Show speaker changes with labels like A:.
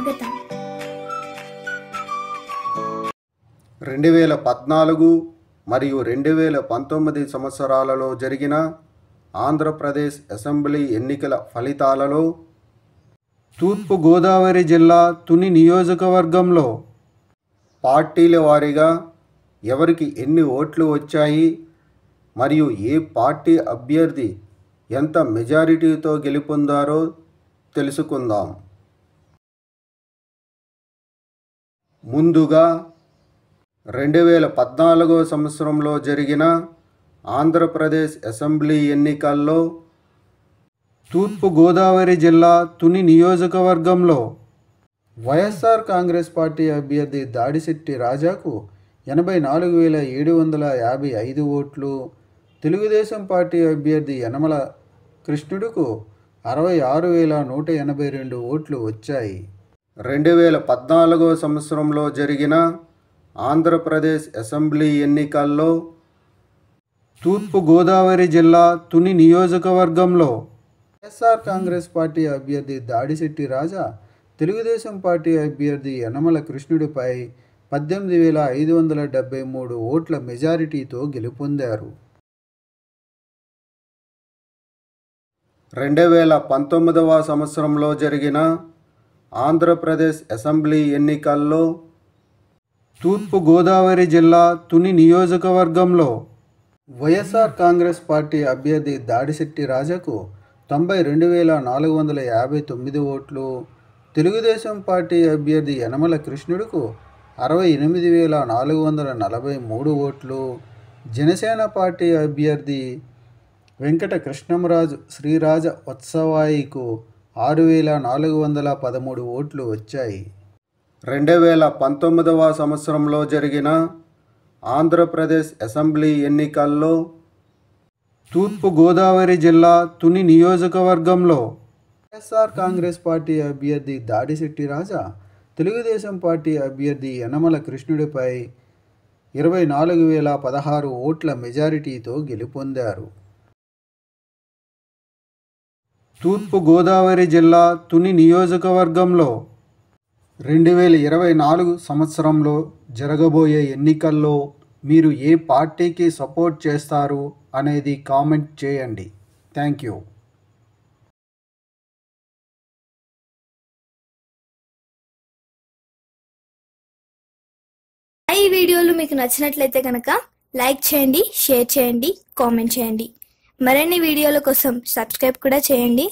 A: స్వాగతం.
B: 2014 మరియు 2019 సంవత్సరాలలో జరిగిన ఆంధ్రప్రదేశ్ అసెంబ్లీ ఎన్నికల ఫలితాలలో తూర్పు గోదావరి జిల్లా తుని నియోజకవర్గంలో పార్టీల వారీగా ఎవరికి ఎన్ని ఓట్లు వచ్చాయి మరియు ఏ పార్టీ అభ్యర్థి ఎంత మెజారిటీతో గెలుపొందారో తెలుసుకుందాం. ముందుగా 2014 సంవత్సరంలో జరిగిన ఆంధ్రప్రదేశ్ అసెంబ్లీ ఎన్నికల్లో తూర్పు గోదావరి జిల్లా తుని నియోజకవర్గంలో వైఎస్ఆర్ కాంగ్రెస్ పార్టీ అభ్యర్థి దాడిశెట్టి రాజాకు 84,755 ఓట్లు, తెలుగుదేశం పార్టీ అభ్యర్థి యనమల కృష్ణుడుకు 66,182 ఓట్లు వచ్చాయి. 2014 సంవత్సరంలో జరిగిన ఆంధ్రప్రదేశ్ అసెంబ్లీ ఎన్నికల్లో తూర్పు గోదావరి జిల్లా తుని నియోజకవర్గంలో వైఎస్ఆర్ కాంగ్రెస్ పార్టీ అభ్యర్థి దాడిశెట్టి రాజా తెలుగుదేశం పార్టీ అభ్యర్థి యనమల కృష్ణుడిపై 18,573 ఓట్ల మెజారిటీతో గెలుపొందారు. 2019 సంవత్సరంలో జరిగిన ఆంధ్రప్రదేశ్ అసెంబ్లీ ఎన్నికల్లో తూర్పు గోదావరి జిల్లా తుని నియోజకవర్గంలో వైఎస్ఆర్ కాంగ్రెస్ పార్టీ అభ్యర్థి దాడిశెట్టి రాజాకు 92,459 ఓట్లు, తెలుగుదేశం పార్టీ అభ్యర్థి యనమల కృష్ణుడుకు 68,443 ఓట్లు, జనసేన పార్టీ అభ్యర్థి వెంకట కృష్ణంరాజు శ్రీరాజ వత్సవాయికు 6,413 ఓట్లు వచ్చాయి. 2019 సంవత్సరంలో జరిగిన ఆంధ్రప్రదేశ్ అసెంబ్లీ ఎన్నికల్లో తూర్పు గోదావరి జిల్లా తుని నియోజకవర్గంలో వైఎస్ఆర్ కాంగ్రెస్ పార్టీ అభ్యర్థి దాడిశెట్టి రాజా తెలుగుదేశం పార్టీ అభ్యర్థి యనమల కృష్ణుడిపై 24,016 ఓట్ల మెజారిటీతో గెలుపొందారు. తూర్పు గోదావరి జిల్లా తుని నియోజకవర్గంలో 2024 సంవత్సరంలో జరగబోయే ఎన్నికల్లో మీరు ఏ పార్టీకి సపోర్ట్ చేస్తారు అనేది కామెంట్ చేయండి. Thank you.
A: ఈ వీడియోలు మీకు నచ్చినట్లయితే కనుక లైక్ చేయండి, షేర్ చేయండి, కామెంట్ చేయండి. మరిన్ని వీడియోల కోసం సబ్స్క్రైబ్ కూడా చేయండి.